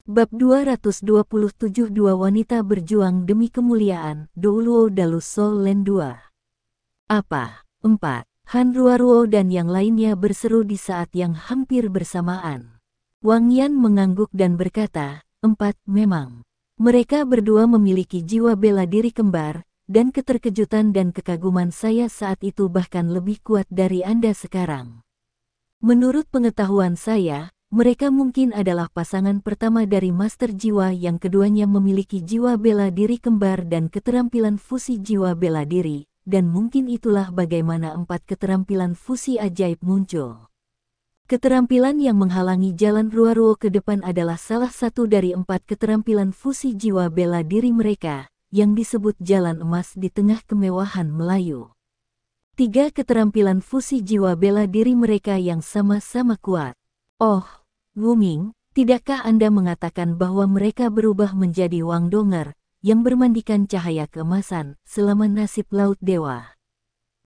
Bab 227 Dua wanita berjuang demi kemuliaan, Douluo Dalus Sol Len 2. Apa? 4. Han Ruaruo dan yang lainnya berseru di saat yang hampir bersamaan. Wang Yan mengangguk dan berkata, 4. Memang. Mereka berdua memiliki jiwa bela diri kembar, dan keterkejutan dan kekaguman saya saat itu bahkan lebih kuat dari Anda sekarang. Menurut pengetahuan saya, mereka mungkin adalah pasangan pertama dari Master Jiwa yang keduanya memiliki jiwa bela diri kembar dan keterampilan fusi jiwa bela diri, dan mungkin itulah bagaimana 4 keterampilan fusi ajaib muncul. Keterampilan yang menghalangi jalan Ruaruo ke depan adalah salah satu dari 4 keterampilan fusi jiwa bela diri mereka, yang disebut jalan emas di tengah kemewahan Melayu. 3 keterampilan fusi jiwa bela diri mereka yang sama-sama kuat. Oh, Wu Ming, tidakkah Anda mengatakan bahwa mereka berubah menjadi Wang Donger, yang bermandikan cahaya keemasan, selama nasib Laut Dewa?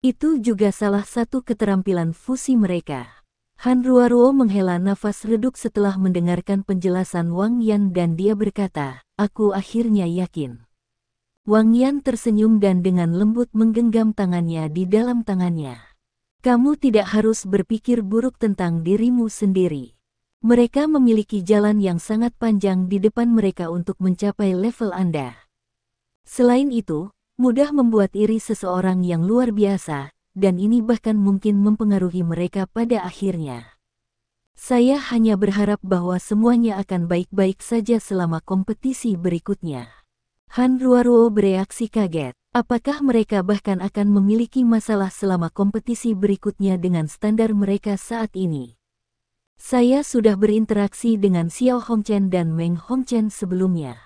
Itu juga salah satu keterampilan fusi mereka. Han Ruaruo menghela nafas reduk setelah mendengarkan penjelasan Wang Yan dan dia berkata, aku akhirnya yakin. Wang Yan tersenyum dan dengan lembut menggenggam tangannya di dalam tangannya. Kamu tidak harus berpikir buruk tentang dirimu sendiri. Mereka memiliki jalan yang sangat panjang di depan mereka untuk mencapai level Anda. Selain itu, mudah membuat iri seseorang yang luar biasa, dan ini bahkan mungkin mempengaruhi mereka pada akhirnya. Saya hanya berharap bahwa semuanya akan baik-baik saja selama kompetisi berikutnya. Han Ruaruo bereaksi kaget. Apakah mereka bahkan akan memiliki masalah selama kompetisi berikutnya dengan standar mereka saat ini? Saya sudah berinteraksi dengan Xiao Hongchen dan Meng Hongchen sebelumnya.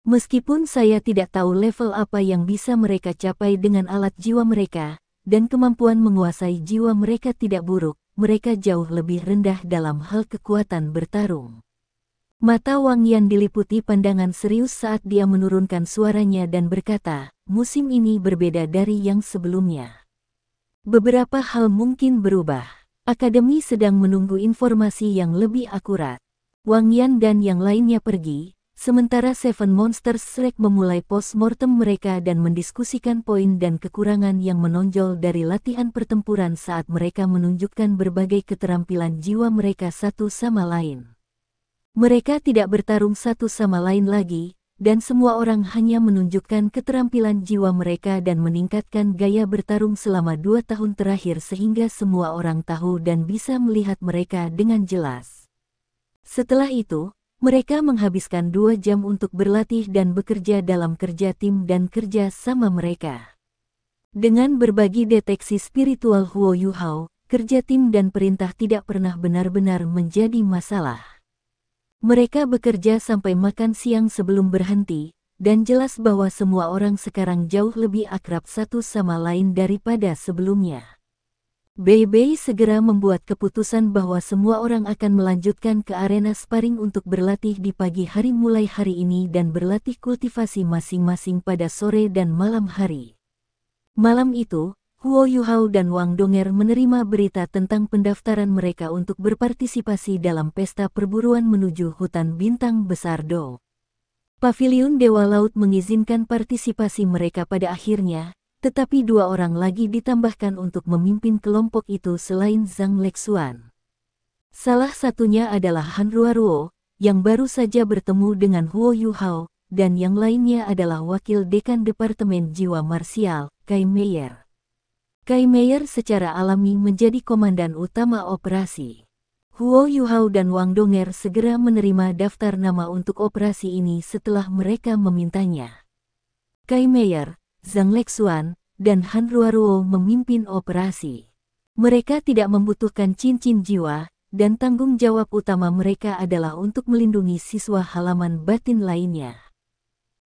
Meskipun saya tidak tahu level apa yang bisa mereka capai dengan alat jiwa mereka, dan kemampuan menguasai jiwa mereka tidak buruk, mereka jauh lebih rendah dalam hal kekuatan bertarung. Mata Wang Yan diliputi pandangan serius saat dia menurunkan suaranya dan berkata, musim ini berbeda dari yang sebelumnya. Beberapa hal mungkin berubah. Akademi sedang menunggu informasi yang lebih akurat. Wang Yan dan yang lainnya pergi, sementara Seven Monsters Shrek memulai post-mortem mereka dan mendiskusikan poin dan kekurangan yang menonjol dari latihan pertempuran saat mereka menunjukkan berbagai keterampilan jiwa mereka satu sama lain. Mereka tidak bertarung satu sama lain lagi, dan semua orang hanya menunjukkan keterampilan jiwa mereka dan meningkatkan gaya bertarung selama 2 tahun terakhir sehingga semua orang tahu dan bisa melihat mereka dengan jelas. Setelah itu, mereka menghabiskan 2 jam untuk berlatih dan bekerja dalam kerja tim dan kerja sama mereka. Dengan berbagi deteksi spiritual Huo Yuhao, kerja tim dan perintah tidak pernah benar-benar menjadi masalah. Mereka bekerja sampai makan siang sebelum berhenti, dan jelas bahwa semua orang sekarang jauh lebih akrab satu sama lain daripada sebelumnya. Bei Bei segera membuat keputusan bahwa semua orang akan melanjutkan ke arena sparring untuk berlatih di pagi hari mulai hari ini dan berlatih kultivasi masing-masing pada sore dan malam hari. Malam itu, Huo Yuhao dan Wang Donger menerima berita tentang pendaftaran mereka untuk berpartisipasi dalam pesta perburuan menuju hutan bintang besar Do. Paviliun Dewa Laut mengizinkan partisipasi mereka pada akhirnya, tetapi 2 orang lagi ditambahkan untuk memimpin kelompok itu selain Zhang Lexuan. Salah satunya adalah Han Ruaruo, yang baru saja bertemu dengan Huo Yuhao, dan yang lainnya adalah wakil dekan Departemen Jiwa Marsial, Kai Meier. Kai Meier secara alami menjadi komandan utama operasi. Huo Yuhao dan Wang Donger segera menerima daftar nama untuk operasi ini setelah mereka memintanya. Kai Meier, Zhang Lexuan, dan Han Ruaruo memimpin operasi. Mereka tidak membutuhkan cincin jiwa, dan tanggung jawab utama mereka adalah untuk melindungi siswa halaman batin lainnya.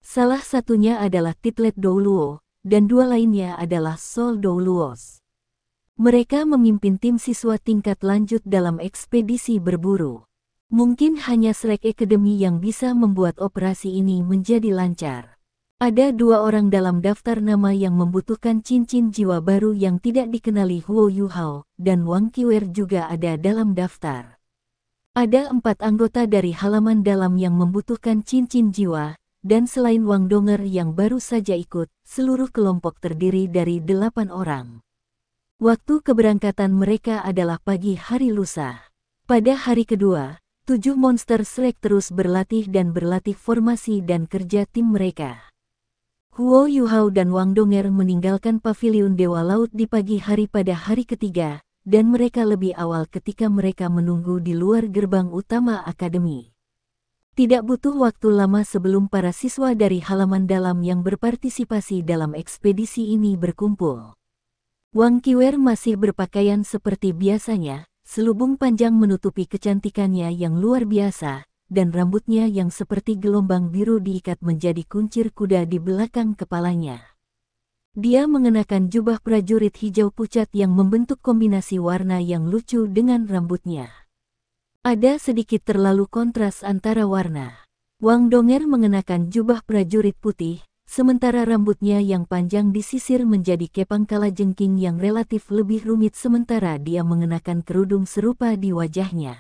Salah satunya adalah Titlet Douluo, dan 2 lainnya adalah Sol Douluos. Mereka memimpin tim siswa tingkat lanjut dalam ekspedisi berburu. Mungkin hanya Shrek Academy yang bisa membuat operasi ini menjadi lancar. Ada 2 orang dalam daftar nama yang membutuhkan cincin jiwa baru yang tidak dikenali Huo Yuhao, dan Wang Qiwer juga ada dalam daftar. Ada 4 anggota dari halaman dalam yang membutuhkan cincin jiwa, dan selain Wang Donger yang baru saja ikut, seluruh kelompok terdiri dari 8 orang. Waktu keberangkatan mereka adalah pagi hari lusa. Pada hari kedua, 7 monster Shrek terus berlatih dan berlatih formasi dan kerja tim mereka. Huo Yuhao dan Wang Donger meninggalkan paviliun Dewa Laut di pagi hari pada hari ketiga, dan mereka lebih awal ketika mereka menunggu di luar gerbang utama akademi. Tidak butuh waktu lama sebelum para siswa dari halaman dalam yang berpartisipasi dalam ekspedisi ini berkumpul. Wang Qiwer masih berpakaian seperti biasanya, selubung panjang menutupi kecantikannya yang luar biasa, dan rambutnya yang seperti gelombang biru diikat menjadi kuncir kuda di belakang kepalanya. Dia mengenakan jubah prajurit hijau pucat yang membentuk kombinasi warna yang lucu dengan rambutnya. Ada sedikit terlalu kontras antara warna. Wang Donger mengenakan jubah prajurit putih, sementara rambutnya yang panjang disisir menjadi kepang kalajengking yang relatif lebih rumit sementara dia mengenakan kerudung serupa di wajahnya.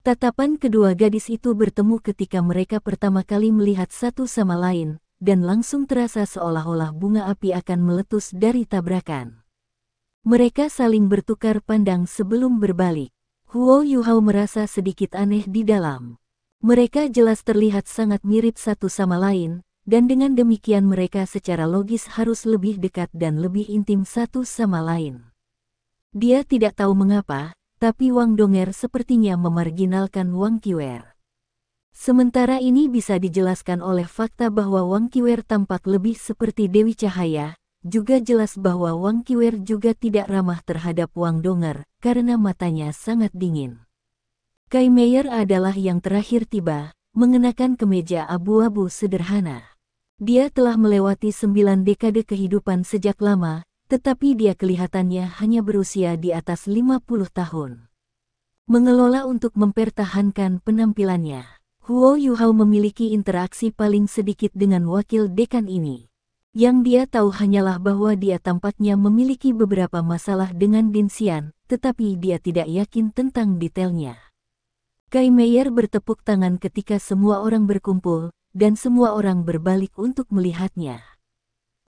Tatapan kedua gadis itu bertemu ketika mereka pertama kali melihat satu sama lain, dan langsung terasa seolah-olah bunga api akan meletus dari tabrakan. Mereka saling bertukar pandang sebelum berbalik. Huo Yuhao merasa sedikit aneh di dalam. Mereka jelas terlihat sangat mirip satu sama lain, dan dengan demikian mereka secara logis harus lebih dekat dan lebih intim satu sama lain. Dia tidak tahu mengapa, tapi Wang Donger sepertinya memarginalkan Wang Qiwer. Sementara ini bisa dijelaskan oleh fakta bahwa Wang Qiwer tampak lebih seperti Dewi Cahaya, juga jelas bahwa Wang Qiwer juga tidak ramah terhadap Wang Donger, karena matanya sangat dingin. Kai Meier adalah yang terakhir tiba, mengenakan kemeja abu-abu sederhana. Dia telah melewati 9 dekade kehidupan sejak lama, tetapi dia kelihatannya hanya berusia di atas 50 tahun. Mengelola untuk mempertahankan penampilannya. Huo Yuhao memiliki interaksi paling sedikit dengan wakil dekan ini. Yang dia tahu hanyalah bahwa dia tampaknya memiliki beberapa masalah dengan Din Xian, tetapi dia tidak yakin tentang detailnya. Kai Meier bertepuk tangan ketika semua orang berkumpul, dan semua orang berbalik untuk melihatnya.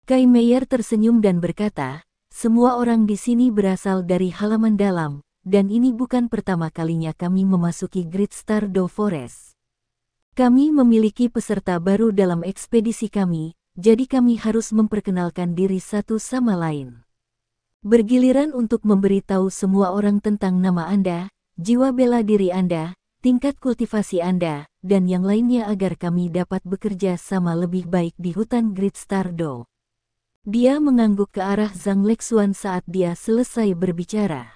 Kai Meier tersenyum dan berkata, "Semua orang di sini berasal dari halaman dalam, dan ini bukan pertama kalinya kami memasuki Great Stardew Forest. Kami memiliki peserta baru dalam ekspedisi kami, jadi kami harus memperkenalkan diri satu sama lain. Bergiliran untuk memberitahu semua orang tentang nama Anda, jiwa bela diri Anda, tingkat kultivasi Anda, dan yang lainnya agar kami dapat bekerja sama lebih baik di hutan Great Stardew." Dia mengangguk ke arah Zhang Lexuan saat dia selesai berbicara.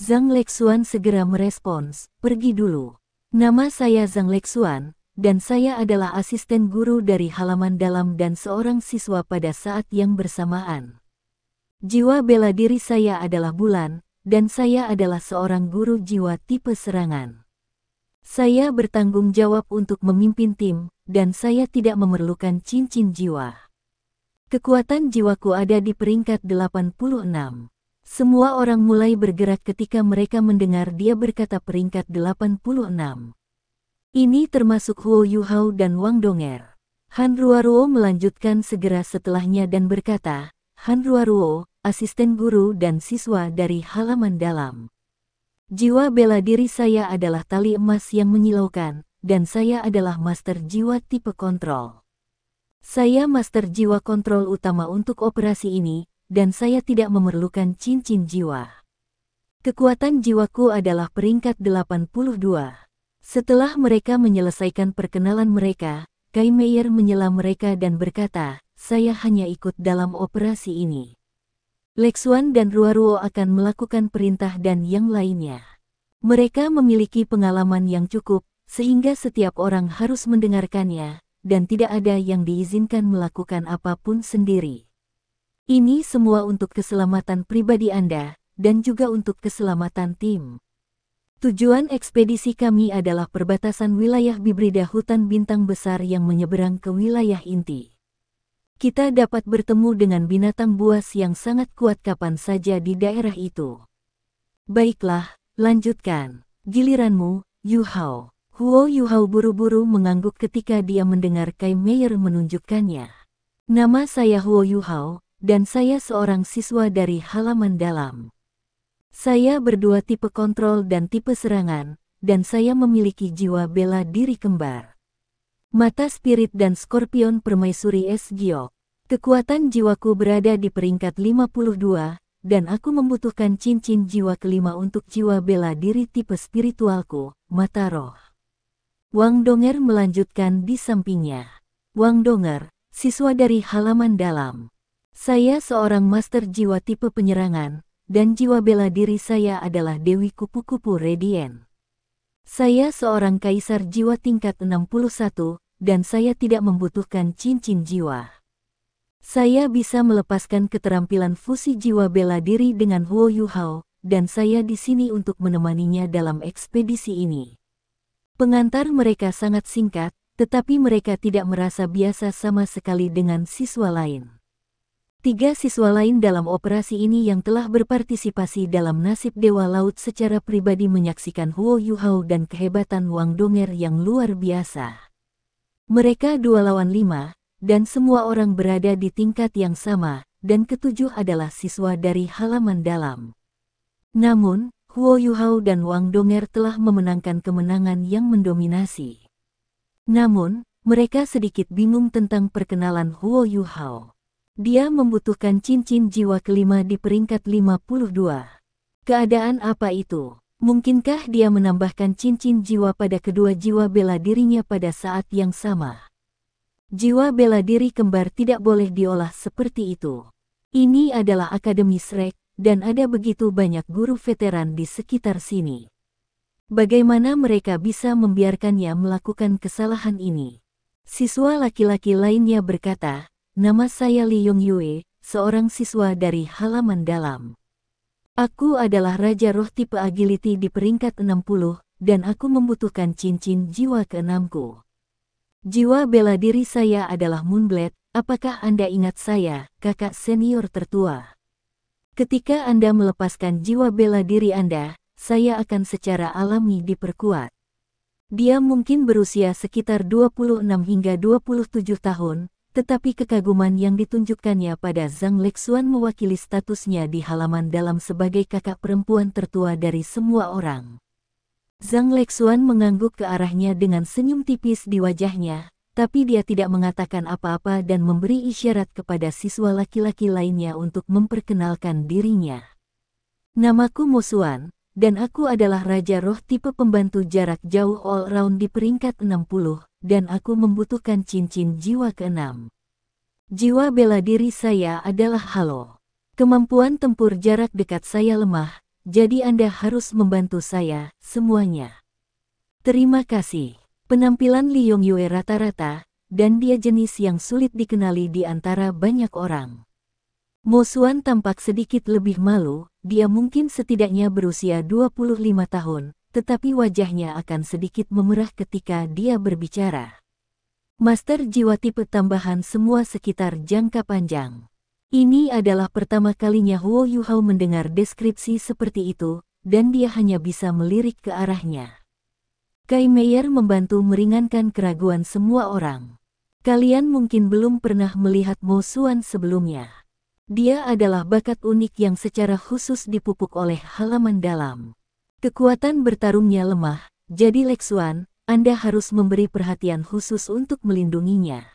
Zhang Lexuan segera merespons, "Pergi dulu. Nama saya Zhang Lexuan, dan saya adalah asisten guru dari halaman dalam dan seorang siswa pada saat yang bersamaan. Jiwa bela diri saya adalah bulan, dan saya adalah seorang guru jiwa tipe serangan. Saya bertanggung jawab untuk memimpin tim, dan saya tidak memerlukan cincin jiwa. Kekuatan jiwaku ada di peringkat 86. Semua orang mulai bergerak ketika mereka mendengar dia berkata peringkat 86. Ini termasuk Huo Yuhao dan Wang Donger. Han Ruoruo melanjutkan segera setelahnya dan berkata, "Han Ruoruo, asisten guru dan siswa dari halaman dalam. Jiwa bela diri saya adalah tali emas yang menyilaukan, dan saya adalah master jiwa tipe kontrol. Saya master jiwa kontrol utama untuk operasi ini, dan saya tidak memerlukan cincin jiwa. Kekuatan jiwaku adalah peringkat 82. Setelah mereka menyelesaikan perkenalan mereka, Kai Meier menyela mereka dan berkata, "Saya hanya ikut dalam operasi ini. Lexuan dan Ruoruo akan melakukan perintah dan yang lainnya. Mereka memiliki pengalaman yang cukup, sehingga setiap orang harus mendengarkannya, dan tidak ada yang diizinkan melakukan apapun sendiri. Ini semua untuk keselamatan pribadi Anda, dan juga untuk keselamatan tim. Tujuan ekspedisi kami adalah perbatasan wilayah Bibrida hutan bintang besar yang menyeberang ke wilayah inti. Kita dapat bertemu dengan binatang buas yang sangat kuat kapan saja di daerah itu. Baiklah, lanjutkan. Giliranmu, Yu Hao. Huo Yu Hao buru-buru mengangguk ketika dia mendengar Kai Meier menunjukkannya. Nama saya Huo Yu Hao, dan saya seorang siswa dari halaman dalam. Saya berdua tipe kontrol dan tipe serangan, dan saya memiliki jiwa bela diri kembar. Mata spirit dan skorpion permaisuri es giok. Kekuatan jiwaku berada di peringkat 52, dan aku membutuhkan cincin jiwa kelima untuk jiwa bela diri tipe spiritualku, mata roh. Wang Donger melanjutkan di sampingnya. Wang Donger, siswa dari halaman dalam. Saya seorang master jiwa tipe penyerangan, dan jiwa bela diri saya adalah Dewi Kupu-Kupu Radiant. Saya seorang kaisar jiwa tingkat 61, dan saya tidak membutuhkan cincin jiwa. Saya bisa melepaskan keterampilan fusi jiwa bela diri dengan Huo Yu Hao, dan saya di sini untuk menemaninya dalam ekspedisi ini. Pengantar mereka sangat singkat, tetapi mereka tidak merasa biasa sama sekali dengan siswa lain. 3 siswa lain dalam operasi ini yang telah berpartisipasi dalam nasib Dewa Laut secara pribadi menyaksikan Huo Yu Hao dan kehebatan Wang Donger yang luar biasa. Mereka 2 lawan 5, dan semua orang berada di tingkat yang sama, dan ketujuh adalah siswa dari halaman dalam. Namun, Huo Yu Hao dan Wang Donger telah memenangkan kemenangan yang mendominasi. Namun, mereka sedikit bingung tentang perkenalan Huo Yu Hao. Dia membutuhkan cincin jiwa kelima di peringkat 52. Keadaan apa itu? Mungkinkah dia menambahkan cincin jiwa pada kedua jiwa bela dirinya pada saat yang sama? Jiwa bela diri kembar tidak boleh diolah seperti itu. Ini adalah Akademi Shrek, dan ada begitu banyak guru veteran di sekitar sini. Bagaimana mereka bisa membiarkannya melakukan kesalahan ini? Siswa laki-laki lainnya berkata, nama saya Li Yongyue, seorang siswa dari halaman dalam. Aku adalah Raja Roh tipe Agility di peringkat 60, dan aku membutuhkan cincin jiwa ke-6ku. Jiwa bela diri saya adalah Moonblade, apakah Anda ingat saya, kakak senior tertua? Ketika Anda melepaskan jiwa bela diri Anda, saya akan secara alami diperkuat. Dia mungkin berusia sekitar 26 hingga 27 tahun, tetapi kekaguman yang ditunjukkannya pada Zhang Lexuan mewakili statusnya di halaman dalam sebagai kakak perempuan tertua dari semua orang. Zhang Lexuan mengangguk ke arahnya dengan senyum tipis di wajahnya, tapi dia tidak mengatakan apa-apa dan memberi isyarat kepada siswa laki-laki lainnya untuk memperkenalkan dirinya. Namaku Mo Xuan, dan aku adalah Raja Roh tipe pembantu jarak jauh all-round di peringkat 60, dan aku membutuhkan cincin jiwa ke-6. Jiwa bela diri saya adalah Halo. Kemampuan tempur jarak dekat saya lemah, jadi Anda harus membantu saya, semuanya. Terima kasih. Penampilan Li Yongyue rata-rata, dan dia jenis yang sulit dikenali di antara banyak orang. Mo Xuan tampak sedikit lebih malu, dia mungkin setidaknya berusia 25 tahun, tetapi wajahnya akan sedikit memerah ketika dia berbicara. Master jiwa tipe tambahan semua sekitar jangka panjang. Ini adalah pertama kalinya Huo Yu Hao mendengar deskripsi seperti itu, dan dia hanya bisa melirik ke arahnya. Kai Meier membantu meringankan keraguan semua orang. Kalian mungkin belum pernah melihat Mo Xuan sebelumnya. Dia adalah bakat unik yang secara khusus dipupuk oleh halaman dalam. Kekuatan bertarungnya lemah, jadi Lexuan, Anda harus memberi perhatian khusus untuk melindunginya.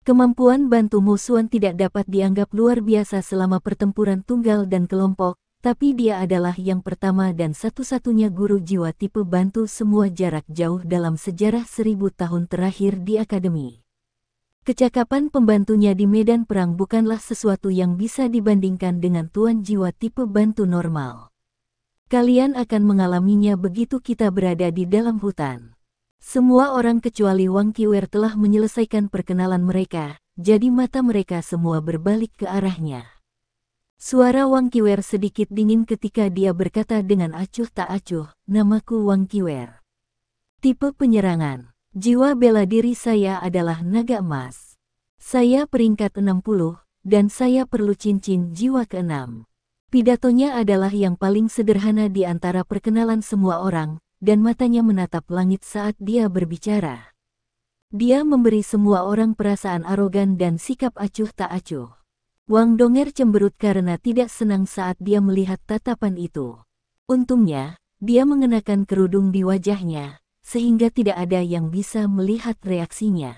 Kemampuan bantu Mo Xuan tidak dapat dianggap luar biasa selama pertempuran tunggal dan kelompok, tapi dia adalah yang pertama dan satu-satunya guru jiwa tipe bantu semua jarak jauh dalam sejarah 1000 tahun terakhir di Akademi. Kecakapan pembantunya di medan perang bukanlah sesuatu yang bisa dibandingkan dengan tuan jiwa tipe bantu normal. Kalian akan mengalaminya begitu kita berada di dalam hutan. Semua orang kecuali Wang Qiwer telah menyelesaikan perkenalan mereka, jadi mata mereka semua berbalik ke arahnya. Suara Wang Qiwer sedikit dingin ketika dia berkata dengan acuh tak acuh, namaku Wang Qiwer. Tipe penyerangan. Jiwa bela diri saya adalah naga emas. Saya peringkat 60, dan saya perlu cincin jiwa ke-6. Pidatonya adalah yang paling sederhana di antara perkenalan semua orang, dan matanya menatap langit saat dia berbicara. Dia memberi semua orang perasaan arogan dan sikap acuh tak acuh. Wang Donger cemberut karena tidak senang saat dia melihat tatapan itu. Untungnya, dia mengenakan kerudung di wajahnya, sehingga tidak ada yang bisa melihat reaksinya.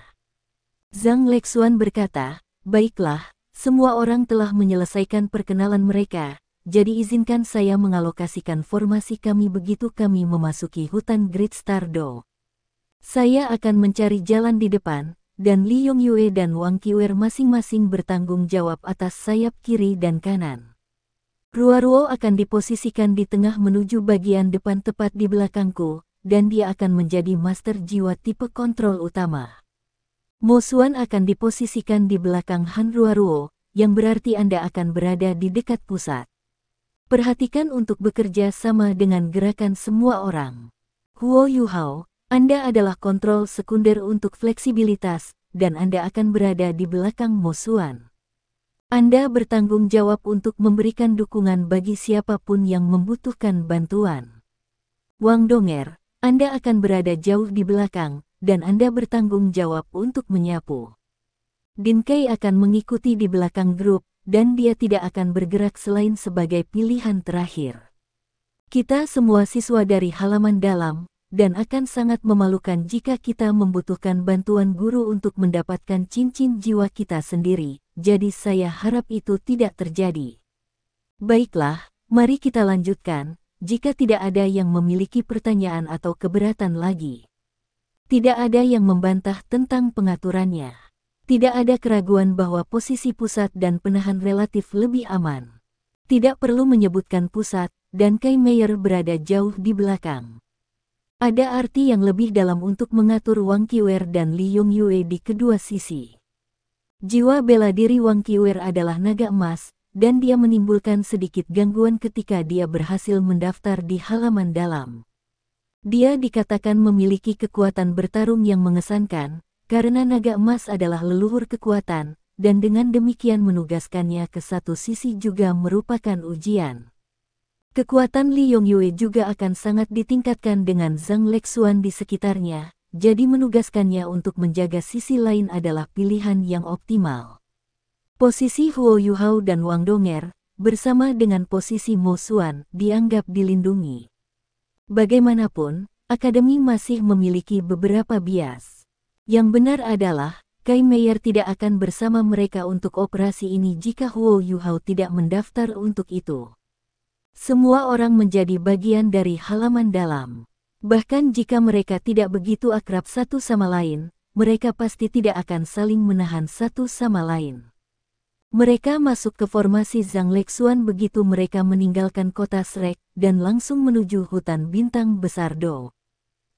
Zhang Lexuan berkata, "Baiklah, semua orang telah menyelesaikan perkenalan mereka, jadi izinkan saya mengalokasikan formasi kami begitu kami memasuki hutan Great Stardo. Saya akan mencari jalan di depan, dan Li Yongyue dan Wang Qiwer masing-masing bertanggung jawab atas sayap kiri dan kanan. Ruo akan diposisikan di tengah menuju bagian depan tepat di belakangku, dan dia akan menjadi master jiwa tipe kontrol utama. Mo Xuan akan diposisikan di belakang Han Ruo, yang berarti Anda akan berada di dekat pusat. Perhatikan untuk bekerja sama dengan gerakan semua orang. Huo Yuhao, Anda adalah kontrol sekunder untuk fleksibilitas, dan Anda akan berada di belakang Mo Xuan. Anda bertanggung jawab untuk memberikan dukungan bagi siapapun yang membutuhkan bantuan. Wang Donger, Anda akan berada jauh di belakang, dan Anda bertanggung jawab untuk menyapu. Din Kai akan mengikuti di belakang grup, dan dia tidak akan bergerak selain sebagai pilihan terakhir. Kita semua siswa dari halaman dalam, dan akan sangat memalukan jika kita membutuhkan bantuan guru untuk mendapatkan cincin jiwa kita sendiri, jadi saya harap itu tidak terjadi. Baiklah, mari kita lanjutkan, jika tidak ada yang memiliki pertanyaan atau keberatan lagi. Tidak ada yang membantah tentang pengaturannya. Tidak ada keraguan bahwa posisi pusat dan penahan relatif lebih aman. Tidak perlu menyebutkan pusat, dan Kai Meier berada jauh di belakang. Ada arti yang lebih dalam untuk mengatur Wang Qiwer dan Li Yongyue di kedua sisi. Jiwa bela diri Wang Qiwer adalah naga emas, dan dia menimbulkan sedikit gangguan ketika dia berhasil mendaftar di halaman dalam. Dia dikatakan memiliki kekuatan bertarung yang mengesankan, karena naga emas adalah leluhur kekuatan, dan dengan demikian menugaskannya ke satu sisi juga merupakan ujian. Kekuatan Li Yongyue juga akan sangat ditingkatkan dengan Zhang Lexuan di sekitarnya, jadi menugaskannya untuk menjaga sisi lain adalah pilihan yang optimal. Posisi Huo Yuhao dan Wang Donger, bersama dengan posisi Mo Xuan, dianggap dilindungi. Bagaimanapun, Akademi masih memiliki beberapa bias. Yang benar adalah, Kai Meier tidak akan bersama mereka untuk operasi ini jika Huo Yuhao tidak mendaftar untuk itu. Semua orang menjadi bagian dari halaman dalam. Bahkan jika mereka tidak begitu akrab satu sama lain, mereka pasti tidak akan saling menahan satu sama lain. Mereka masuk ke formasi Zhang Lexuan begitu mereka meninggalkan kota Shrek dan langsung menuju hutan bintang besar Do.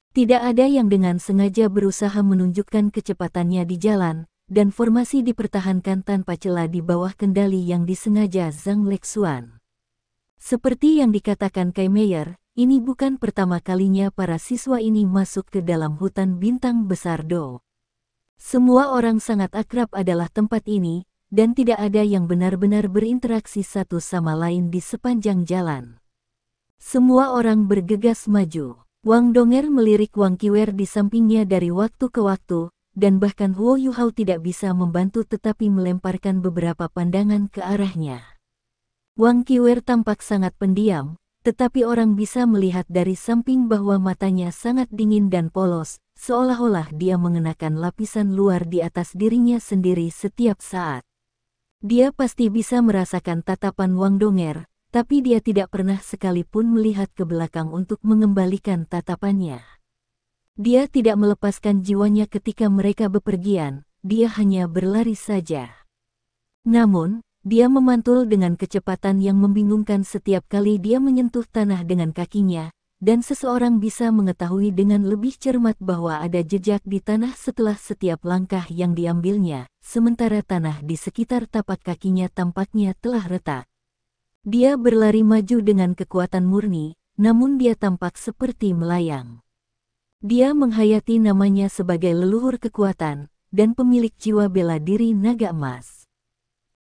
Tidak ada yang dengan sengaja berusaha menunjukkan kecepatannya di jalan, dan formasi dipertahankan tanpa celah di bawah kendali yang disengaja Zhang Lexuan. Seperti yang dikatakan Kai Meier, ini bukan pertama kalinya para siswa ini masuk ke dalam hutan bintang besar Do. Semua orang sangat akrab adalah tempat ini, dan tidak ada yang benar-benar berinteraksi satu sama lain di sepanjang jalan. Semua orang bergegas maju. Wang Donger melirik Wang Qiwer di sampingnya dari waktu ke waktu, dan bahkan Huo Yuhao tidak bisa membantu tetapi melemparkan beberapa pandangan ke arahnya. Wang Qiwer tampak sangat pendiam, tetapi orang bisa melihat dari samping bahwa matanya sangat dingin dan polos, seolah-olah dia mengenakan lapisan luar di atas dirinya sendiri setiap saat. Dia pasti bisa merasakan tatapan Wang Donger, tapi dia tidak pernah sekalipun melihat ke belakang untuk mengembalikan tatapannya. Dia tidak melepaskan jiwanya ketika mereka bepergian, dia hanya berlari saja. Namun, dia memantul dengan kecepatan yang membingungkan setiap kali dia menyentuh tanah dengan kakinya, dan seseorang bisa mengetahui dengan lebih cermat bahwa ada jejak di tanah setelah setiap langkah yang diambilnya, sementara tanah di sekitar tapak kakinya tampaknya telah retak. Dia berlari maju dengan kekuatan murni, namun dia tampak seperti melayang. Dia menghayati namanya sebagai leluhur kekuatan, dan pemilik jiwa bela diri naga emas.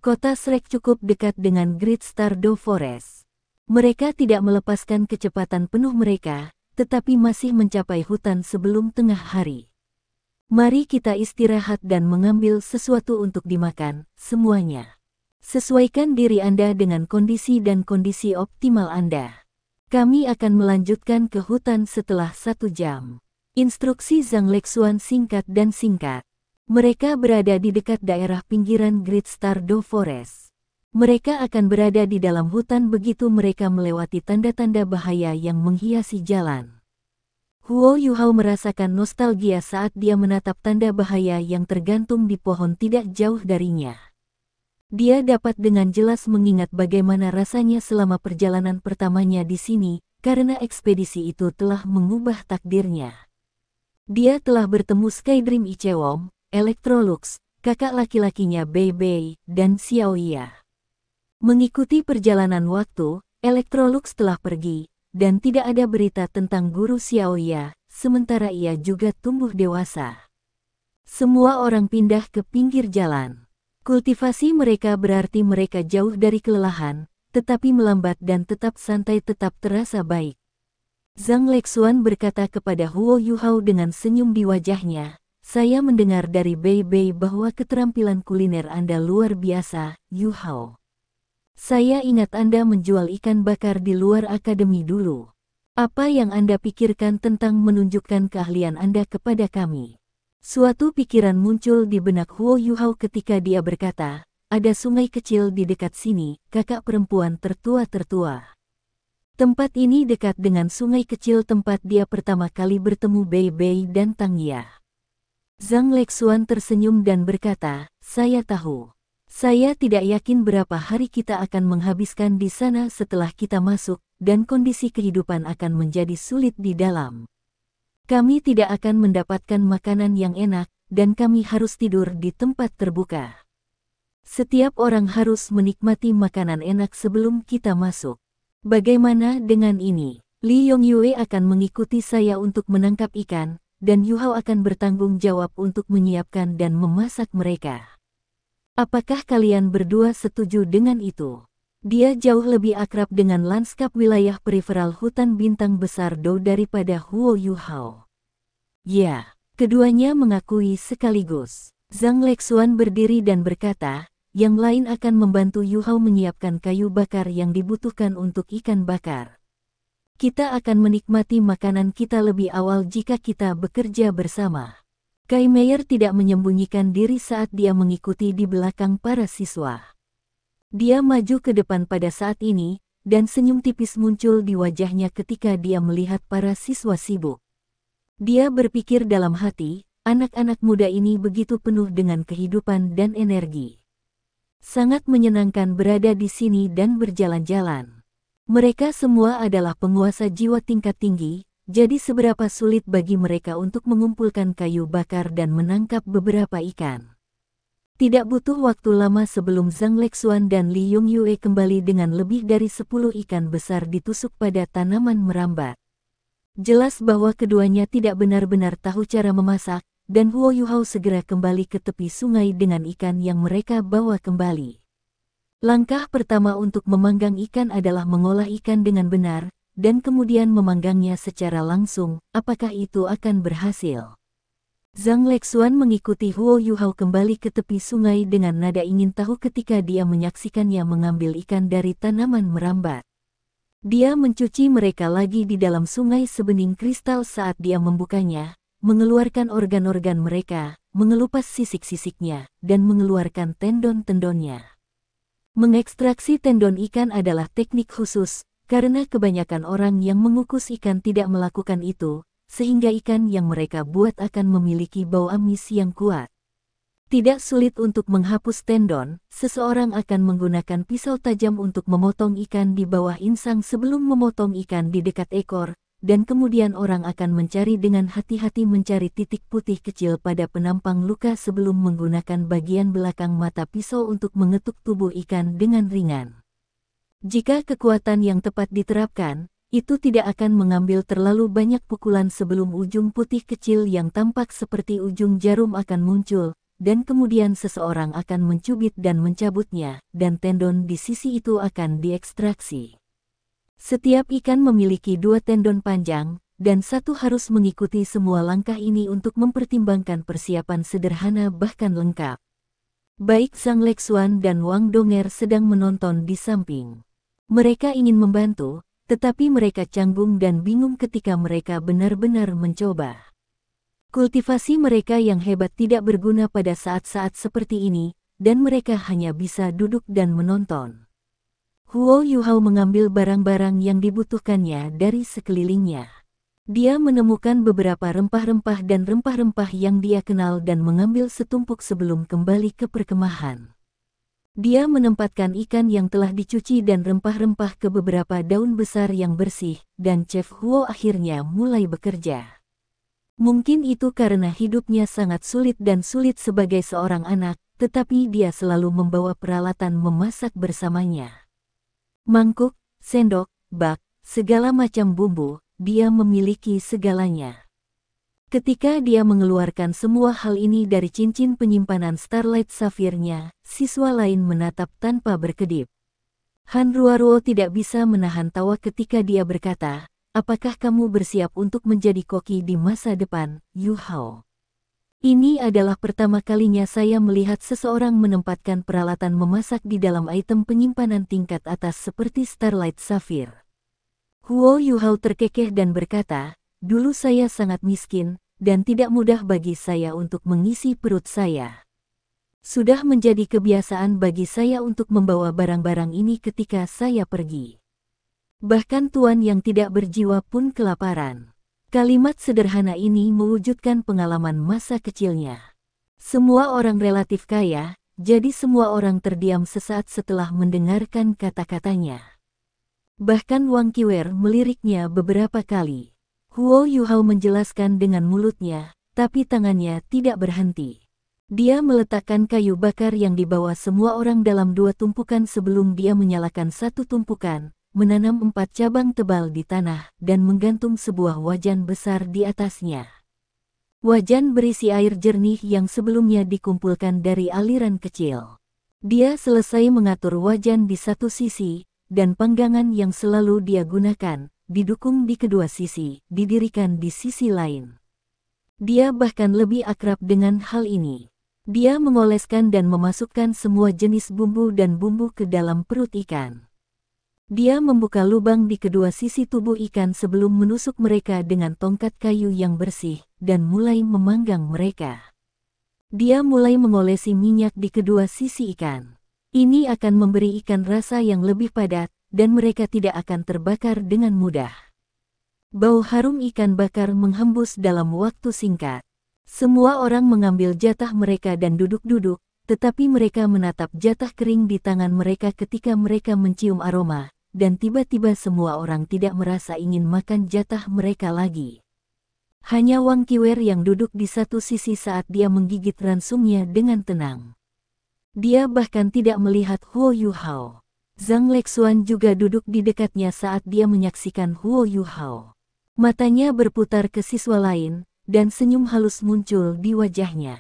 Kota Shrek cukup dekat dengan Great Stardo Forest. Mereka tidak melepaskan kecepatan penuh mereka, tetapi masih mencapai hutan sebelum tengah hari. Mari kita istirahat dan mengambil sesuatu untuk dimakan, semuanya. Sesuaikan diri Anda dengan kondisi dan kondisi optimal Anda. Kami akan melanjutkan ke hutan setelah 1 jam. Instruksi Zhang Lexuan singkat dan singkat. Mereka berada di dekat daerah pinggiran Great Stardew Forest. Mereka akan berada di dalam hutan begitu mereka melewati tanda-tanda bahaya yang menghiasi jalan. Huo Yuhao merasakan nostalgia saat dia menatap tanda bahaya yang tergantung di pohon tidak jauh darinya. Dia dapat dengan jelas mengingat bagaimana rasanya selama perjalanan pertamanya di sini, karena ekspedisi itu telah mengubah takdirnya. Dia telah bertemu Skydream Ichewom, Electrolux, kakak laki-lakinya Bei Bei, dan Xiaoya. Mengikuti perjalanan waktu, Electrolux telah pergi, dan tidak ada berita tentang guru Xiaoya, sementara ia juga tumbuh dewasa. Semua orang pindah ke pinggir jalan. Kultivasi mereka berarti mereka jauh dari kelelahan, tetapi melambat dan tetap santai tetap terasa baik. Zhang Lexuan berkata kepada Huo Yuhao dengan senyum di wajahnya, "Saya mendengar dari Bei Bei bahwa keterampilan kuliner Anda luar biasa, Yuhao. Saya ingat Anda menjual ikan bakar di luar akademi dulu. Apa yang Anda pikirkan tentang menunjukkan keahlian Anda kepada kami?" Suatu pikiran muncul di benak Huo Yuhao ketika dia berkata, "Ada sungai kecil di dekat sini, kakak perempuan tertua-tertua. Tempat ini dekat dengan sungai kecil tempat dia pertama kali bertemu Bei Bei dan Tang Ya." Zhang Lexuan tersenyum dan berkata, "Saya tahu. Saya tidak yakin berapa hari kita akan menghabiskan di sana setelah kita masuk, dan kondisi kehidupan akan menjadi sulit di dalam. Kami tidak akan mendapatkan makanan yang enak, dan kami harus tidur di tempat terbuka. Setiap orang harus menikmati makanan enak sebelum kita masuk. Bagaimana dengan ini? Li Yongyue akan mengikuti saya untuk menangkap ikan, dan Yuhao akan bertanggung jawab untuk menyiapkan dan memasak mereka. Apakah kalian berdua setuju dengan itu?" Dia jauh lebih akrab dengan lanskap wilayah periferal hutan bintang besar Do daripada Huo Yuhao. "Ya," keduanya mengakui sekaligus. Zhang Lexuan berdiri dan berkata, "Yang lain akan membantu Yuhao menyiapkan kayu bakar yang dibutuhkan untuk ikan bakar. Kita akan menikmati makanan kita lebih awal jika kita bekerja bersama." Kai Meier tidak menyembunyikan diri saat dia mengikuti di belakang para siswa. Dia maju ke depan pada saat ini, dan senyum tipis muncul di wajahnya ketika dia melihat para siswa sibuk. Dia berpikir dalam hati, anak-anak muda ini begitu penuh dengan kehidupan dan energi. Sangat menyenangkan berada di sini dan berjalan-jalan. Mereka semua adalah penguasa jiwa tingkat tinggi, jadi seberapa sulit bagi mereka untuk mengumpulkan kayu bakar dan menangkap beberapa ikan. Tidak butuh waktu lama sebelum Zhang Lexuan dan Li Yongyue kembali dengan lebih dari 10 ikan besar ditusuk pada tanaman merambat. Jelas bahwa keduanya tidak benar-benar tahu cara memasak, dan Huo Yuhao segera kembali ke tepi sungai dengan ikan yang mereka bawa kembali. Langkah pertama untuk memanggang ikan adalah mengolah ikan dengan benar, dan kemudian memanggangnya secara langsung. Apakah itu akan berhasil? Zhang Lexuan mengikuti Huo Yuhao kembali ke tepi sungai dengan nada ingin tahu ketika dia menyaksikannya mengambil ikan dari tanaman merambat. Dia mencuci mereka lagi di dalam sungai sebening kristal saat dia membukanya, mengeluarkan organ-organ mereka, mengelupas sisik-sisiknya, dan mengeluarkan tendon-tendonnya. Mengekstraksi tendon ikan adalah teknik khusus, karena kebanyakan orang yang mengukus ikan tidak melakukan itu, sehingga ikan yang mereka buat akan memiliki bau amis yang kuat. Tidak sulit untuk menghapus tendon, seseorang akan menggunakan pisau tajam untuk memotong ikan di bawah insang sebelum memotong ikan di dekat ekor, dan kemudian orang akan mencari dengan hati-hati mencari titik putih kecil pada penampang luka sebelum menggunakan bagian belakang mata pisau untuk mengetuk tubuh ikan dengan ringan. Jika kekuatan yang tepat diterapkan, itu tidak akan mengambil terlalu banyak pukulan sebelum ujung putih kecil yang tampak seperti ujung jarum akan muncul, dan kemudian seseorang akan mencubit dan mencabutnya, dan tendon di sisi itu akan diekstraksi. Setiap ikan memiliki 2 tendon panjang, dan satu harus mengikuti semua langkah ini untuk mempertimbangkan persiapan sederhana bahkan lengkap. Baik Zhang Lexuan dan Wang Donger sedang menonton di samping. Mereka ingin membantu, tetapi mereka canggung dan bingung ketika mereka benar-benar mencoba. Kultivasi mereka yang hebat tidak berguna pada saat-saat seperti ini, dan mereka hanya bisa duduk dan menonton. Huo Yuhao mengambil barang-barang yang dibutuhkannya dari sekelilingnya. Dia menemukan beberapa rempah-rempah dan rempah-rempah yang dia kenal dan mengambil setumpuk sebelum kembali ke perkemahan. Dia menempatkan ikan yang telah dicuci dan rempah-rempah ke beberapa daun besar yang bersih, dan Chef Huo akhirnya mulai bekerja. Mungkin itu karena hidupnya sangat sulit dan sulit sebagai seorang anak, tetapi dia selalu membawa peralatan memasak bersamanya. Mangkuk, sendok, bak, segala macam bumbu, dia memiliki segalanya. Ketika dia mengeluarkan semua hal ini dari cincin penyimpanan Starlight Sapphire-nya, siswa lain menatap tanpa berkedip. Han Ruoruo tidak bisa menahan tawa ketika dia berkata, "Apakah kamu bersiap untuk menjadi koki di masa depan, Yu Hao?" Ini adalah pertama kalinya saya melihat seseorang menempatkan peralatan memasak di dalam item penyimpanan tingkat atas seperti Starlight Sapphire. Huo Yuhao terkekeh dan berkata, "Dulu saya sangat miskin, dan tidak mudah bagi saya untuk mengisi perut saya. Sudah menjadi kebiasaan bagi saya untuk membawa barang-barang ini ketika saya pergi. Bahkan tuan yang tidak berjiwa pun kelaparan." Kalimat sederhana ini mewujudkan pengalaman masa kecilnya. Semua orang relatif kaya, jadi semua orang terdiam sesaat setelah mendengarkan kata-katanya. Bahkan Wang Qiwer meliriknya beberapa kali. Huo Yuhao menjelaskan dengan mulutnya, tapi tangannya tidak berhenti. Dia meletakkan kayu bakar yang dibawa semua orang dalam 2 tumpukan sebelum dia menyalakan 1 tumpukan, menanam 4 cabang tebal di tanah, dan menggantung sebuah wajan besar di atasnya. Wajan berisi air jernih yang sebelumnya dikumpulkan dari aliran kecil. Dia selesai mengatur wajan di satu sisi, dan panggangan yang selalu dia gunakan, didukung di kedua sisi, didirikan di sisi lain. Dia bahkan lebih akrab dengan hal ini. Dia mengoleskan dan memasukkan semua jenis bumbu dan bumbu ke dalam perut ikan. Dia membuka lubang di kedua sisi tubuh ikan sebelum menusuk mereka dengan tongkat kayu yang bersih, dan mulai memanggang mereka. Dia mulai mengolesi minyak di kedua sisi ikan. Ini akan memberi ikan rasa yang lebih padat, dan mereka tidak akan terbakar dengan mudah. Bau harum ikan bakar menghembus dalam waktu singkat. Semua orang mengambil jatah mereka dan duduk-duduk, tetapi mereka menatap jatah kering di tangan mereka ketika mereka mencium aroma, dan tiba-tiba semua orang tidak merasa ingin makan jatah mereka lagi. Hanya Wang Qiwer yang duduk di satu sisi saat dia menggigit ransumnya dengan tenang. Dia bahkan tidak melihat Huo Yuhao. Zhang Lexuan juga duduk di dekatnya saat dia menyaksikan Huo Yuhao. Matanya berputar ke siswa lain, dan senyum halus muncul di wajahnya.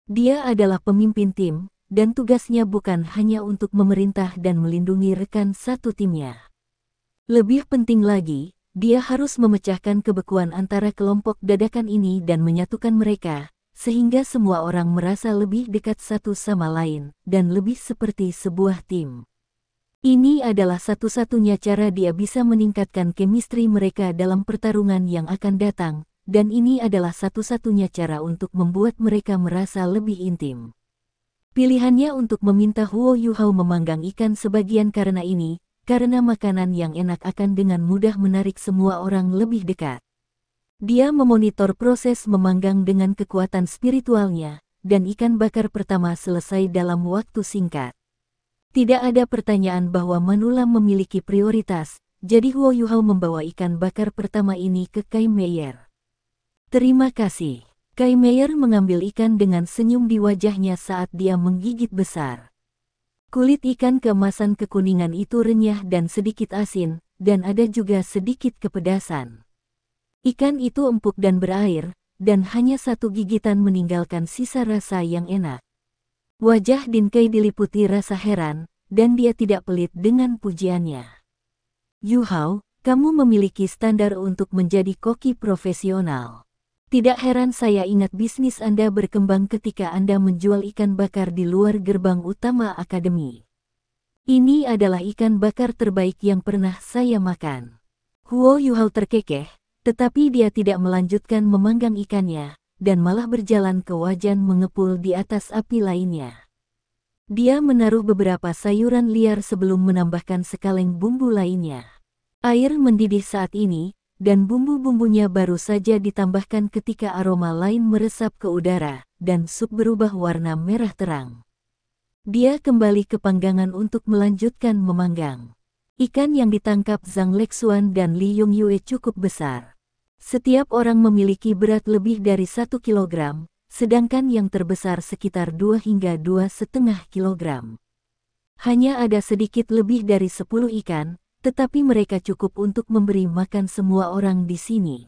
Dia adalah pemimpin tim, dan tugasnya bukan hanya untuk memerintah dan melindungi rekan satu timnya. Lebih penting lagi, dia harus memecahkan kebekuan antara kelompok dadakan ini dan menyatukan mereka, sehingga semua orang merasa lebih dekat satu sama lain, dan lebih seperti sebuah tim. Ini adalah satu-satunya cara dia bisa meningkatkan chemistry mereka dalam pertarungan yang akan datang, dan ini adalah satu-satunya cara untuk membuat mereka merasa lebih intim. Pilihannya untuk meminta Huo Yuhao memanggang ikan sebagian karena ini, karena makanan yang enak akan dengan mudah menarik semua orang lebih dekat. Dia memonitor proses memanggang dengan kekuatan spiritualnya, dan ikan bakar pertama selesai dalam waktu singkat. Tidak ada pertanyaan bahwa manula memiliki prioritas, jadi Huo Yuhao membawa ikan bakar pertama ini ke Kai Meier. "Terima kasih." Kai Meier mengambil ikan dengan senyum di wajahnya saat dia menggigit besar. Kulit ikan keemasan kekuningan itu renyah dan sedikit asin, dan ada juga sedikit kepedasan. Ikan itu empuk dan berair, dan hanya satu gigitan meninggalkan sisa rasa yang enak. Wajah Din Kai diliputi rasa heran, dan dia tidak pelit dengan pujiannya. "Yuhao, Kamu memiliki standar untuk menjadi koki profesional. Tidak heran saya ingat bisnis Anda berkembang ketika Anda menjual ikan bakar di luar gerbang utama akademi. Ini adalah ikan bakar terbaik yang pernah saya makan. Huo Yuhao terkekeh, tetapi dia tidak melanjutkan memanggang ikannya, dan malah berjalan ke wajan mengepul di atas api lainnya. Dia menaruh beberapa sayuran liar sebelum menambahkan sekaleng bumbu lainnya. Air mendidih saat ini, dan bumbu-bumbunya baru saja ditambahkan ketika aroma lain meresap ke udara, dan sup berubah warna merah terang. Dia kembali ke panggangan untuk melanjutkan memanggang. Ikan yang ditangkap Zhang Lexuan dan Li Yongyue cukup besar. Setiap orang memiliki berat lebih dari 1 kilogram, sedangkan yang terbesar sekitar 2 hingga 2,5 kilogram. Hanya ada sedikit lebih dari 10 ikan, tetapi mereka cukup untuk memberi makan semua orang di sini.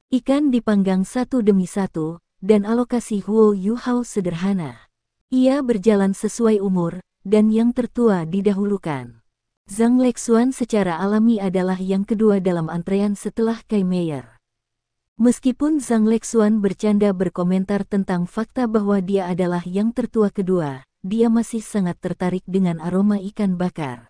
Ikan dipanggang satu demi satu, dan alokasi Huo Yuhao sederhana. Ia berjalan sesuai umur, dan yang tertua didahulukan. Zhang Lexuan secara alami adalah yang kedua dalam antrean setelah Kai Meier. Meskipun Zhang Lexuan bercanda berkomentar tentang fakta bahwa dia adalah yang tertua kedua, dia masih sangat tertarik dengan aroma ikan bakar.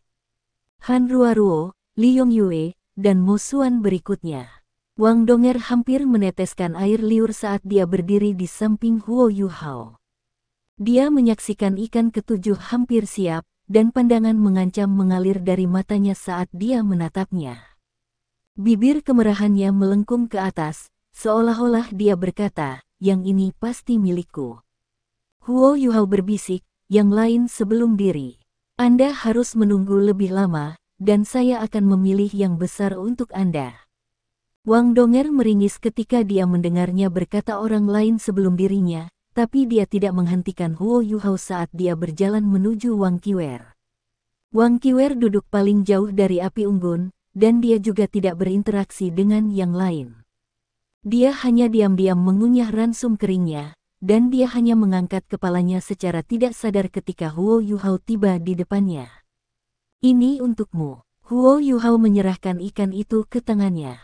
Han Ruaruo, Li Yongyue, dan Mo Xuan berikutnya. Wang Donger hampir meneteskan air liur saat dia berdiri di samping Huo Yuhao. Dia menyaksikan ikan ketujuh hampir siap, dan pandangan mengancam mengalir dari matanya saat dia menatapnya. Bibir kemerahannya melengkung ke atas, seolah-olah dia berkata, "Yang ini pasti milikku." Huo Yuhao berbisik, "Yang lain sebelum diri. Anda harus menunggu lebih lama, dan saya akan memilih yang besar untuk Anda." Wang Donger meringis ketika dia mendengarnya berkata orang lain sebelum dirinya, tapi dia tidak menghentikan Huo Yuhao saat dia berjalan menuju Wang Qiwer. Wang Qiwer duduk paling jauh dari api unggun, dan dia juga tidak berinteraksi dengan yang lain. Dia hanya diam-diam mengunyah ransum keringnya, dan dia hanya mengangkat kepalanya secara tidak sadar ketika Huo Yuhao tiba di depannya. "Ini untukmu." Huo Yuhao menyerahkan ikan itu ke tangannya.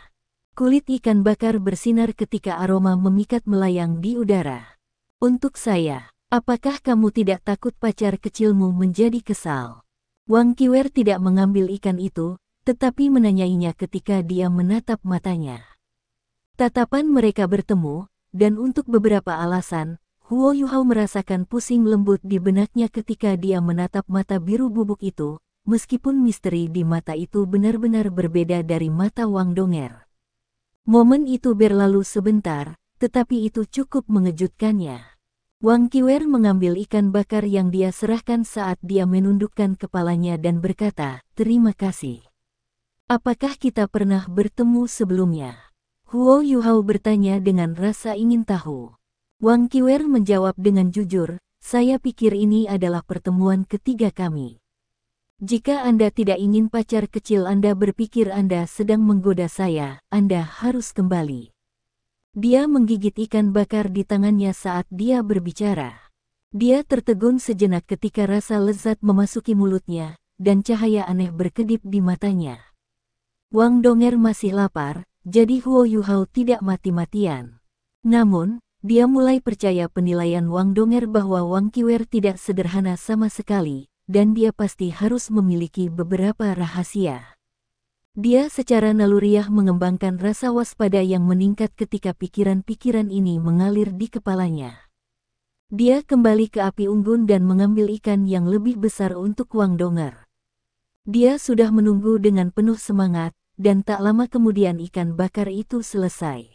Kulit ikan bakar bersinar ketika aroma memikat melayang di udara. "Untuk saya, apakah kamu tidak takut pacar kecilmu menjadi kesal?" Wang Qiwer tidak mengambil ikan itu, tetapi menanyainya ketika dia menatap matanya. Tatapan mereka bertemu, dan untuk beberapa alasan, Huo Yuhao merasakan pusing lembut di benaknya ketika dia menatap mata biru bubuk itu, meskipun misteri di mata itu benar-benar berbeda dari mata Wang Donger. Momen itu berlalu sebentar, tetapi itu cukup mengejutkannya. Wang Qiwer mengambil ikan bakar yang dia serahkan saat dia menundukkan kepalanya dan berkata, "Terima kasih. Apakah kita pernah bertemu sebelumnya?" Huo Yuhao bertanya dengan rasa ingin tahu. Wang Qiwer menjawab dengan jujur, "Saya pikir ini adalah pertemuan ketiga kami. Jika Anda tidak ingin pacar kecil Anda berpikir Anda sedang menggoda saya, Anda harus kembali." Dia menggigit ikan bakar di tangannya saat dia berbicara. Dia tertegun sejenak ketika rasa lezat memasuki mulutnya, dan cahaya aneh berkedip di matanya. Wang Donger masih lapar, jadi Huo Yuhao tidak mati-matian. Namun, dia mulai percaya penilaian Wang Donger bahwa Wang Qiwer tidak sederhana sama sekali, dan dia pasti harus memiliki beberapa rahasia. Dia secara naluriah mengembangkan rasa waspada yang meningkat ketika pikiran-pikiran ini mengalir di kepalanya. Dia kembali ke api unggun dan mengambil ikan yang lebih besar untuk Wang Donger. Dia sudah menunggu dengan penuh semangat, dan tak lama kemudian ikan bakar itu selesai.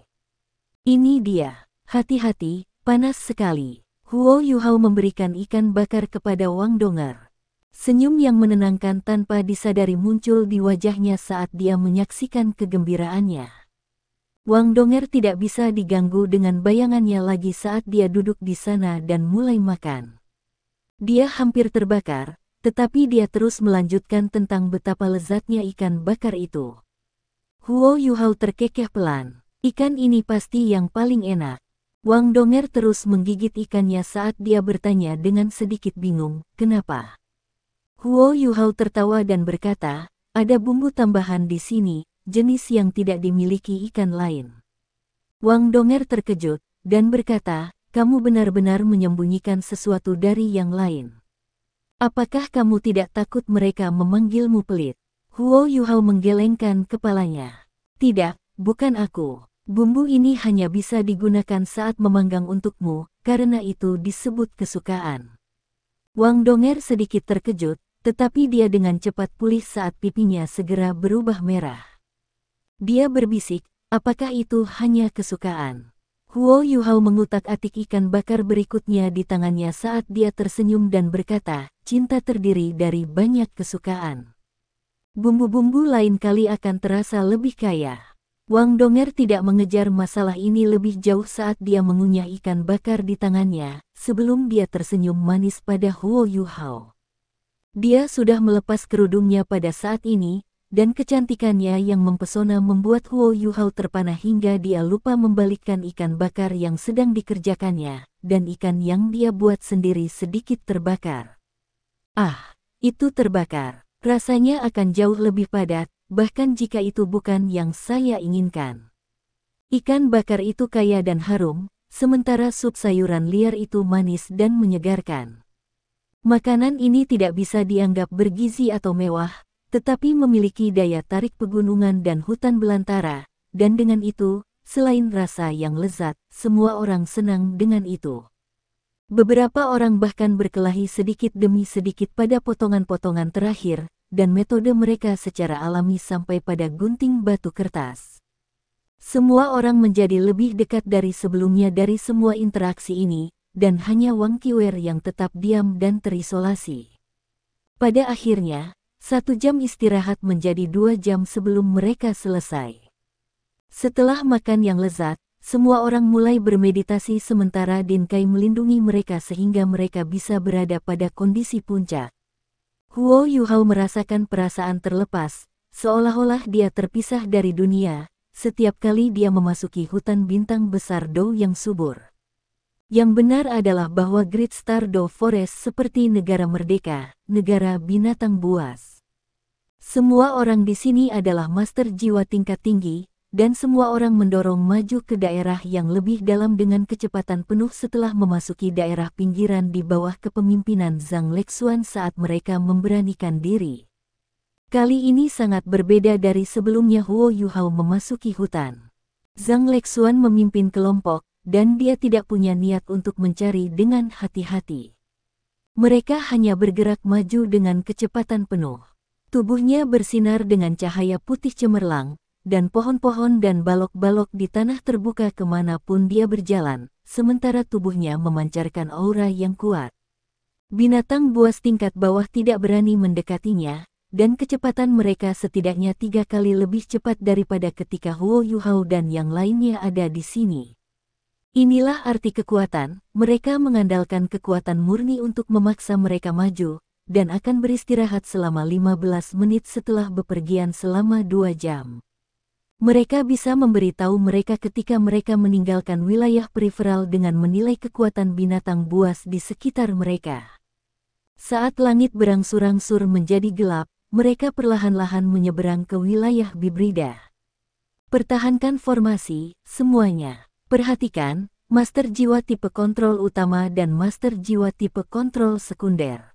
"Ini dia. Hati-hati, panas sekali." Huo Yuhao memberikan ikan bakar kepada Wang Donger. Senyum yang menenangkan tanpa disadari muncul di wajahnya saat dia menyaksikan kegembiraannya. Wang Donger tidak bisa diganggu dengan bayangannya lagi saat dia duduk di sana dan mulai makan. Dia hampir terbakar, tetapi dia terus melanjutkan tentang betapa lezatnya ikan bakar itu. Huo Yuhao terkekeh pelan. "Ikan ini pasti yang paling enak." Wang Donger terus menggigit ikannya saat dia bertanya dengan sedikit bingung, "Kenapa?" Huo Yuhao tertawa dan berkata, "Ada bumbu tambahan di sini, jenis yang tidak dimiliki ikan lain. Wang Donger terkejut, dan berkata, kamu benar-benar menyembunyikan sesuatu dari yang lain. Apakah kamu tidak takut mereka memanggilmu pelit? Huo Yuhao menggelengkan kepalanya. Tidak, bukan aku. Bumbu ini hanya bisa digunakan saat memanggang untukmu, karena itu disebut kesukaan. Wang Donger sedikit terkejut, tetapi dia dengan cepat pulih saat pipinya segera berubah merah. Dia berbisik, apakah itu hanya kesukaan? Huo Yuhao mengutak-atik ikan bakar berikutnya di tangannya saat dia tersenyum dan berkata, cinta terdiri dari banyak kesukaan. Bumbu-bumbu lain kali akan terasa lebih kaya. Wang Donger tidak mengejar masalah ini lebih jauh saat dia mengunyah ikan bakar di tangannya, sebelum dia tersenyum manis pada Huo Yuhao. Dia sudah melepas kerudungnya pada saat ini, dan kecantikannya yang mempesona membuat Huo Yuhao terpana hingga dia lupa membalikkan ikan bakar yang sedang dikerjakannya, dan ikan yang dia buat sendiri sedikit terbakar. Ah, itu terbakar. Rasanya akan jauh lebih padat, bahkan jika itu bukan yang saya inginkan. Ikan bakar itu kaya dan harum, sementara sup sayuran liar itu manis dan menyegarkan. Makanan ini tidak bisa dianggap bergizi atau mewah, tetapi memiliki daya tarik pegunungan dan hutan belantara, dan dengan itu, selain rasa yang lezat, semua orang senang dengan itu. Beberapa orang bahkan berkelahi sedikit demi sedikit pada potongan-potongan terakhir, dan metode mereka secara alami sampai pada gunting batu kertas. Semua orang menjadi lebih dekat dari sebelumnya dari semua interaksi ini, dan hanya Wang Qiwer yang tetap diam dan terisolasi. Pada akhirnya, 1 jam istirahat menjadi 2 jam sebelum mereka selesai. Setelah makan yang lezat, semua orang mulai bermeditasi sementara Din Kai melindungi mereka sehingga mereka bisa berada pada kondisi puncak. Huo Yuhao merasakan perasaan terlepas, seolah-olah dia terpisah dari dunia, setiap kali dia memasuki hutan bintang besar Dou yang subur. Yang benar adalah bahwa Great Star Dou Forest seperti negara merdeka, negara binatang buas. Semua orang di sini adalah master jiwa tingkat tinggi, dan semua orang mendorong maju ke daerah yang lebih dalam dengan kecepatan penuh setelah memasuki daerah pinggiran di bawah kepemimpinan Zhang Lexuan saat mereka memberanikan diri. Kali ini sangat berbeda dari sebelumnya Huo Yuhao memasuki hutan. Zhang Lexuan memimpin kelompok, dan dia tidak punya niat untuk mencari dengan hati-hati. Mereka hanya bergerak maju dengan kecepatan penuh. Tubuhnya bersinar dengan cahaya putih cemerlang, dan pohon-pohon dan balok-balok di tanah terbuka kemanapun dia berjalan, sementara tubuhnya memancarkan aura yang kuat. Binatang buas tingkat bawah tidak berani mendekatinya, dan kecepatan mereka setidaknya 3 kali lebih cepat daripada ketika Huo Yuhao dan yang lainnya ada di sini. Inilah arti kekuatan, mereka mengandalkan kekuatan murni untuk memaksa mereka maju, dan akan beristirahat selama 15 menit setelah bepergian selama 2 jam. Mereka bisa memberitahu mereka ketika mereka meninggalkan wilayah periferal dengan menilai kekuatan binatang buas di sekitar mereka. Saat langit berangsur-angsur menjadi gelap, mereka perlahan-lahan menyeberang ke wilayah Bibrida. Pertahankan formasi, semuanya. Perhatikan, Master Jiwa tipe kontrol utama dan Master Jiwa tipe kontrol sekunder.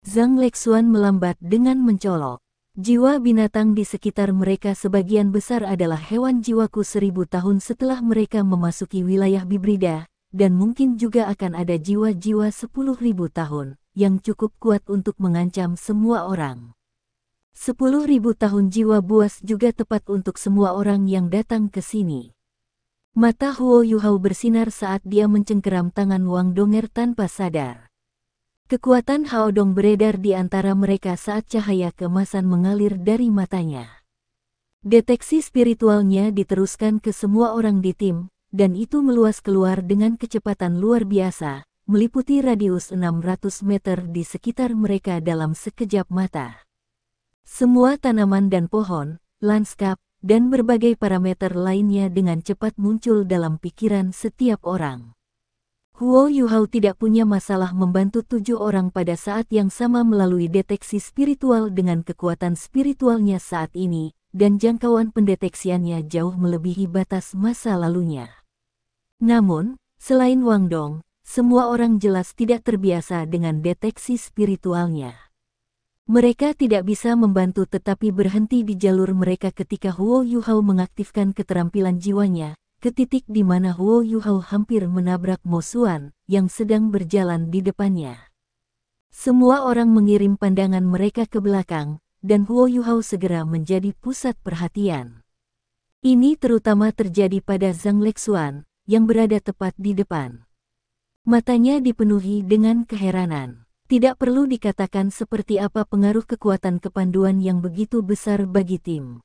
Zhang Lexuan melambat dengan mencolok. Jiwa binatang di sekitar mereka sebagian besar adalah hewan jiwaku 1000 tahun setelah mereka memasuki wilayah Bibrida, dan mungkin juga akan ada jiwa-jiwa 10.000 tahun, yang cukup kuat untuk mengancam semua orang. 10.000 tahun jiwa buas juga tepat untuk semua orang yang datang ke sini. Mata Huo Yuhao bersinar saat dia mencengkeram tangan Wang Donger tanpa sadar. Kekuatan Haodong beredar di antara mereka saat cahaya keemasan mengalir dari matanya. Deteksi spiritualnya diteruskan ke semua orang di tim, dan itu meluas keluar dengan kecepatan luar biasa, meliputi radius 600 meter di sekitar mereka dalam sekejap mata. Semua tanaman dan pohon, lanskap, dan berbagai parameter lainnya dengan cepat muncul dalam pikiran setiap orang. Huo Yuhao tidak punya masalah membantu 7 orang pada saat yang sama melalui deteksi spiritual dengan kekuatan spiritualnya saat ini, dan jangkauan pendeteksiannya jauh melebihi batas masa lalunya. Namun, selain Wang Dong, semua orang jelas tidak terbiasa dengan deteksi spiritualnya. Mereka tidak bisa membantu tetapi berhenti di jalur mereka ketika Huo Yuhao mengaktifkan keterampilan jiwanya, ke titik di mana Huo Yuhao hampir menabrak Mo Xuan yang sedang berjalan di depannya. Semua orang mengirim pandangan mereka ke belakang, dan Huo Yuhao segera menjadi pusat perhatian. Ini terutama terjadi pada Zhang Lexuan, yang berada tepat di depan. Matanya dipenuhi dengan keheranan. Tidak perlu dikatakan seperti apa pengaruh kekuatan kepanduan yang begitu besar bagi tim.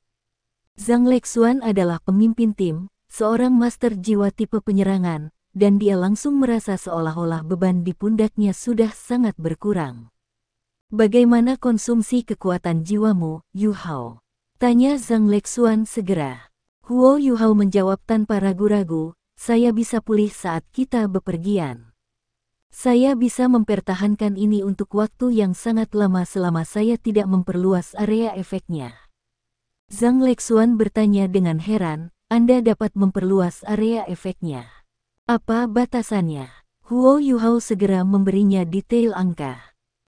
Zhang Lexuan adalah pemimpin tim, seorang master jiwa tipe penyerangan, dan dia langsung merasa seolah-olah beban di pundaknya sudah sangat berkurang. "Bagaimana konsumsi kekuatan jiwamu, Yuhao?" tanya Zhang Lexuan segera. Huo Yuhao menjawab tanpa ragu-ragu, "Saya bisa pulih saat kita bepergian. Saya bisa mempertahankan ini untuk waktu yang sangat lama selama saya tidak memperluas area efeknya." Zhang Lexuan bertanya dengan heran, "Anda dapat memperluas area efeknya? Apa batasannya?" Huo Yuhao segera memberinya detail angka.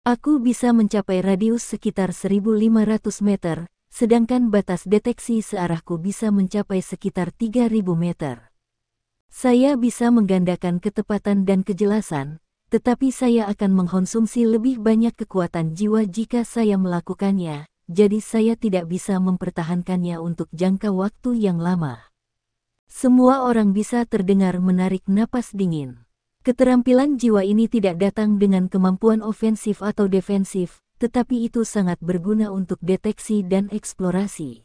"Aku bisa mencapai radius sekitar 1.500 meter, sedangkan batas deteksi searahku bisa mencapai sekitar 3.000 meter. Saya bisa menggandakan ketepatan dan kejelasan, tetapi saya akan mengkonsumsi lebih banyak kekuatan jiwa jika saya melakukannya, jadi saya tidak bisa mempertahankannya untuk jangka waktu yang lama." Semua orang bisa terdengar menarik napas dingin. Keterampilan jiwa ini tidak datang dengan kemampuan ofensif atau defensif, tetapi itu sangat berguna untuk deteksi dan eksplorasi.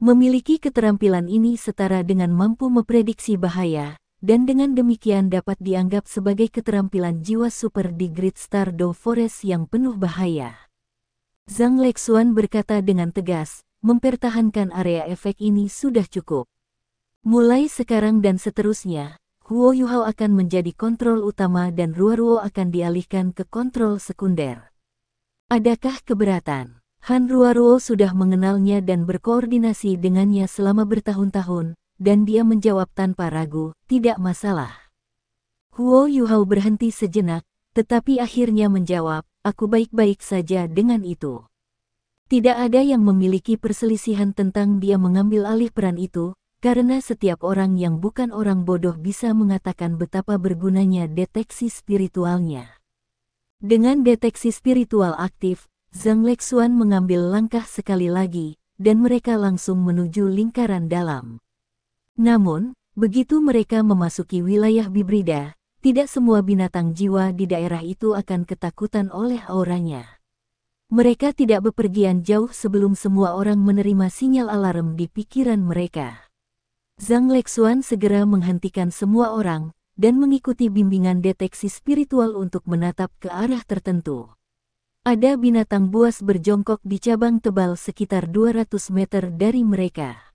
Memiliki keterampilan ini setara dengan mampu memprediksi bahaya, dan dengan demikian dapat dianggap sebagai keterampilan jiwa super di Great Stardew Forest yang penuh bahaya. Zhang Lexuan berkata dengan tegas, "Mempertahankan area efek ini sudah cukup. Mulai sekarang dan seterusnya, Huo Yuhao akan menjadi kontrol utama dan Ruoruo akan dialihkan ke kontrol sekunder." "Adakah keberatan?" Han Ruoruo sudah mengenalnya dan berkoordinasi dengannya selama bertahun-tahun, dan dia menjawab tanpa ragu, "Tidak masalah." Huo Yuhao berhenti sejenak, tetapi akhirnya menjawab, "Aku baik-baik saja dengan itu." Tidak ada yang memiliki perselisihan tentang dia mengambil alih peran itu, karena setiap orang yang bukan orang bodoh bisa mengatakan betapa bergunanya deteksi spiritualnya. Dengan deteksi spiritual aktif, Zhang Lexuan mengambil langkah sekali lagi, dan mereka langsung menuju lingkaran dalam. Namun, begitu mereka memasuki wilayah Bibrida, tidak semua binatang jiwa di daerah itu akan ketakutan oleh auranya. Mereka tidak bepergian jauh sebelum semua orang menerima sinyal alarm di pikiran mereka. Zhang Lexuan segera menghentikan semua orang, dan mengikuti bimbingan deteksi spiritual untuk menatap ke arah tertentu. Ada binatang buas berjongkok di cabang tebal sekitar 200 meter dari mereka.